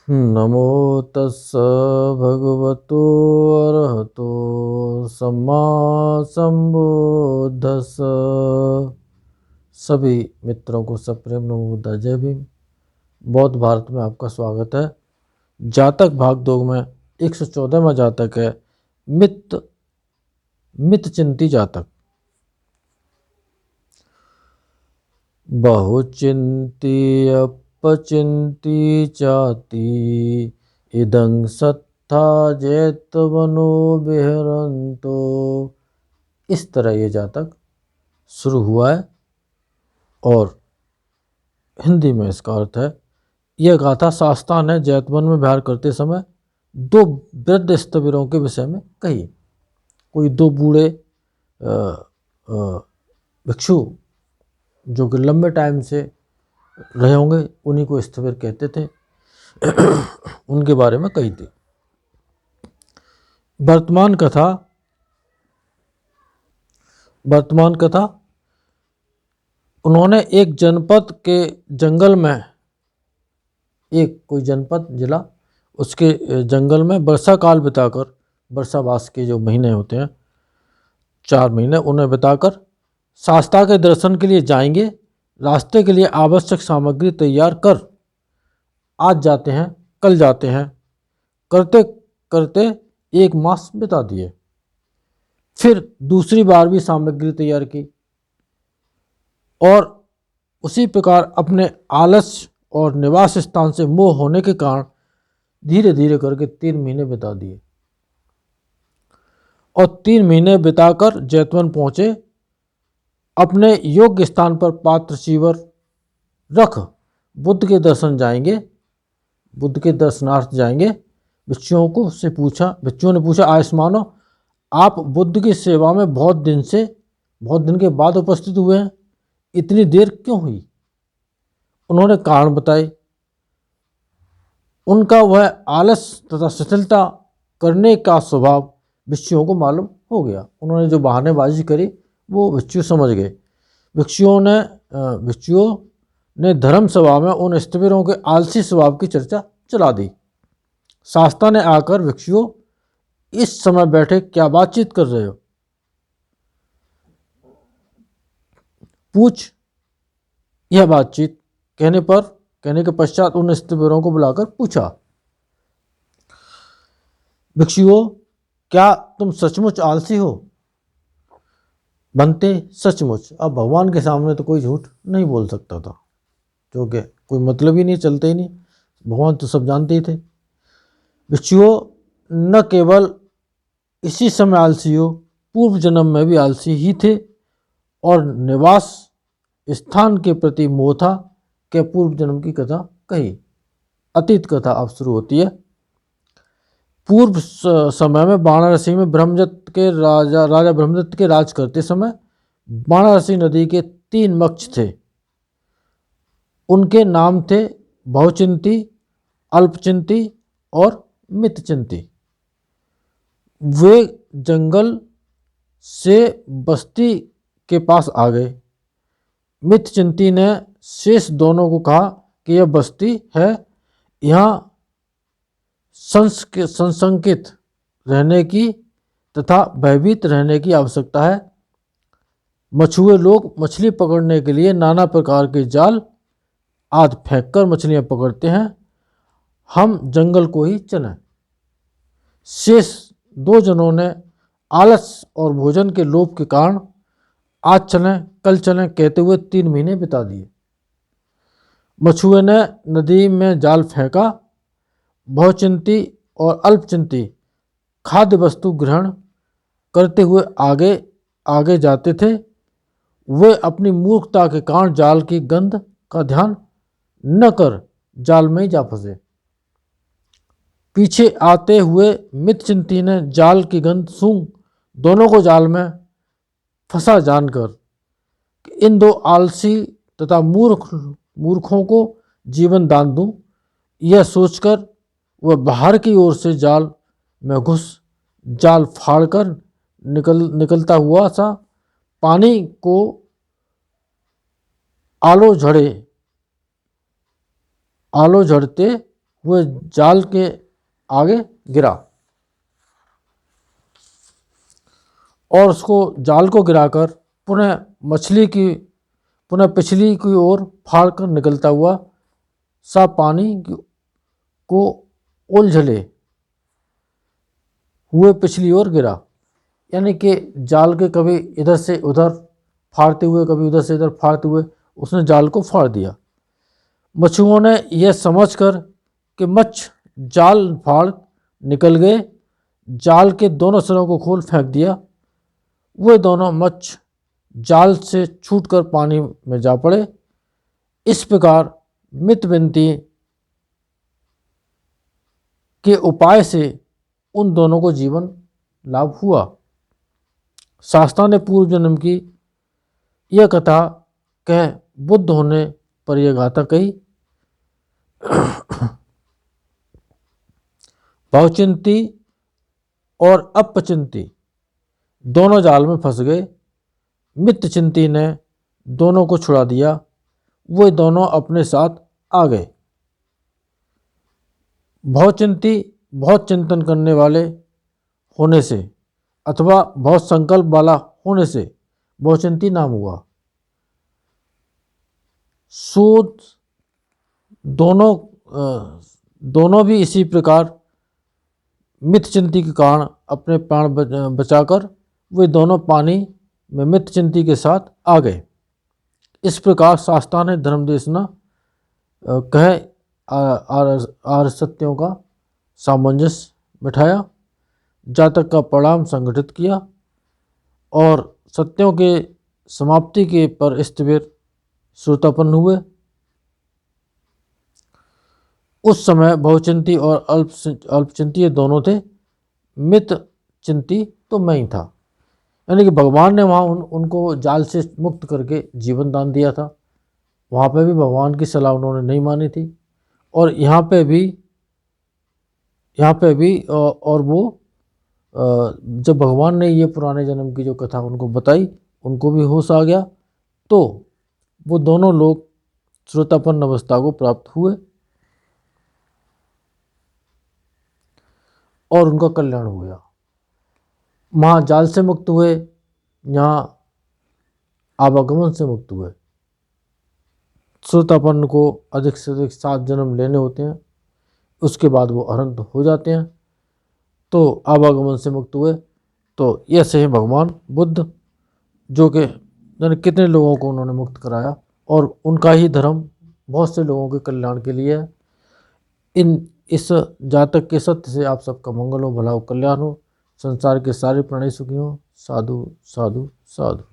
नमो तस्स भगवतो अरहतो सम्मा संबुद्धस्स। सभी मित्रों को सप्रेम नमो बुद्धाय। जय भीम। बौद्ध भारत में आपका स्वागत है। जातक भाग 2 में 114वां जातक है मितचिंती जातक। बहुचिंती अपचिंती चाति इदं सत्था जैतवनो विहरन्तो। इस तरह ये जातक शुरू हुआ है और हिंदी में इसका अर्थ है, यह गाथा शास्ता ने जैतवन में विहार करते समय 2 वृद्ध स्थविरों के विषय में कही। कोई 2 बूढ़े भिक्षु जो कि लंबे टाइम से रहे होंगे, उन्हीं को स्थविर कहते थे, उनके बारे में कही थी। वर्तमान कथा उन्होंने एक जनपद के जंगल में, एक कोई जनपद जिला, उसके जंगल में वर्षा काल बिताकर, वर्षावास के जो महीने होते हैं 4 महीने, उन्हें बिताकर शास्ता के दर्शन के लिए जाएंगे। रास्ते के लिए आवश्यक सामग्री तैयार कर आज जाते हैं कल जाते हैं करते करते 1 मास बिता दिए। फिर दूसरी बार भी सामग्री तैयार की और उसी प्रकार अपने आलस्य और निवास स्थान से मोह होने के कारण धीरे धीरे करके 3 महीने बिता दिए और 3 महीने बिताकर जैतवन पहुंचे। अपने योग्य स्थान पर पात्र चीवर रख बुद्ध के दर्शन जाएंगे, बुद्ध के दर्शनार्थ जाएंगे। भिक्षुओं ने पूछा, आयुष्मानो, आप बुद्ध की सेवा में बहुत दिन के बाद उपस्थित हुए हैं, इतनी देर क्यों हुई? उन्होंने कारण बताए। उनका वह आलस तथा शिथिलता करने का स्वभाव भिक्षुओं को मालूम हो गया। उन्होंने जो बहानेबाजी करी वो भिक्षु समझ गए। भिक्षुओं ने धर्म सभा में उन स्थविरों के आलसी स्वभाव की चर्चा चला दी। शास्ता ने आकर, भिक्षुओं, इस समय बैठे क्या बातचीत कर रहे हो? पूछ। यह बातचीत कहने के पश्चात उन स्थविरों को बुलाकर पूछा, भिक्षुओं, क्या तुम सचमुच आलसी हो? बनते सचमुच। अब भगवान के सामने तो कोई झूठ नहीं बोल सकता था, क्योंकि कोई मतलब ही नहीं, चलते ही नहीं, भगवान तो सब जानते ही थे। भिक्षुओं, न केवल इसी समय आलसी हो, पूर्व जन्म में भी आलसी ही थे और निवास स्थान के प्रति मोह था। क्या पूर्व जन्म की कथा कही। अतीत कथा अब शुरू होती है। पूर्व समय में वाराणसी में राजा ब्रह्मदत्त के राज करते समय वाराणसी नदी के 3 मक्ष थे। उनके नाम थे बहुचिंती, अल्पचिंती और मितचिंती। वे जंगल से बस्ती के पास आ गए। मितचिंती ने शेष दोनों को कहा कि यह बस्ती है, यहाँ संसंकित रहने की तथा भयभीत रहने की आवश्यकता है। मछुए लोग मछली पकड़ने के लिए नाना प्रकार के जाल आदि फेंककर मछलियां पकड़ते हैं। हम जंगल को ही चलें। शेष 2 जनों ने आलस और भोजन के लोभ के कारण आज चलें कल चलें कहते हुए 3 महीने बिता दिए। मछुए ने नदी में जाल फेंका। बहुचिंती और अल्पचिंती खाद्य वस्तु ग्रहण करते हुए आगे जाते थे। वे अपनी मूर्खता के कारण जाल की गंध का ध्यान न कर जाल में ही जा फंसे। पीछे आते हुए मितचिंती ने जाल की गंध सूंघ दोनों को जाल में फंसा जानकर कि इन 2 आलसी तथा मूर्खों को जीवन दान दूं, यह सोचकर वह बाहर की ओर से जाल में घुस जाल फाड़कर निकलता हुआ सा पानी को आलो झड़ते हुए जाल के आगे गिरा और उसको जाल को गिराकर पुनः पिछली की ओर फाड़ कर निकलता हुआ सा पानी को उलझले हुए पिछली ओर गिरा। यानी कि जाल के कभी इधर से उधर फाड़ते हुए, कभी उधर से इधर फाड़ते हुए उसने जाल को फाड़ दिया। मछुओं ने यह समझकर कि मच्छ जाल फाड़ निकल गए, जाल के दोनों सिरों को खोल फेंक दिया। वे दोनों मच्छ जाल से छूटकर पानी में जा पड़े। इस प्रकार मितविंती के उपाय से उन दोनों को जीवन लाभ हुआ। शास्त्रा ने पूर्व जन्म की यह कथा कह बुद्ध होने पर यह गाथा कही। बहुचिंती और अपचिंती दोनों जाल में फंस गए। मितचिंती ने दोनों को छुड़ा दिया। वे दोनों अपने साथ आ गए। बहुचिंती बहुत चिंतन करने वाले होने से अथवा बहुत संकल्प वाला होने से बहुचिंती नाम हुआ। सूद दोनों भी इसी प्रकार मितचिंती के कारण अपने प्राण बचाकर वे दोनों पानी में मितचिंती के साथ आ गए। इस प्रकार शास्त्रा ने धर्मदेशना कहे आर्य सत्यों का सामंजस्य बिठाया, जातक का परिणाम संगठित किया और सत्यों के समाप्ति के पर स्थिर श्रोतापन्न हुए। उस समय बहुचिंती और अल्पचिंती ये दोनों थे। मित चिंती तो मैं ही था। यानी कि भगवान ने वहाँ उनको जाल से मुक्त करके जीवन दान दिया था। वहाँ पे भी भगवान की सलाह उन्होंने नहीं मानी थी और यहाँ पे भी और वो जब भगवान ने ये पुराने जन्म की जो कथा उनको बताई, उनको भी होश आ गया, तो वो दोनों लोग श्रोतापन्न अवस्था को प्राप्त हुए और उनका कल्याण हुआ। वहाँ जाल से मुक्त हुए, यहाँ आवागमन से मुक्त हुए। श्रोतापन्न को अधिक से अधिक 7 जन्म लेने होते हैं, उसके बाद वो अनंत हो जाते हैं। तो आवागमन से मुक्त हुए। तो ऐसे ही भगवान बुद्ध जो कि कितने लोगों को उन्होंने मुक्त कराया और उनका ही धर्म बहुत से लोगों के कल्याण के लिए है। इस जातक के सत्य से आप सबका मंगल हो, भला हो, कल्याण हो, संसार के सारे प्राणी सुखी हो। साधु साधु साधु।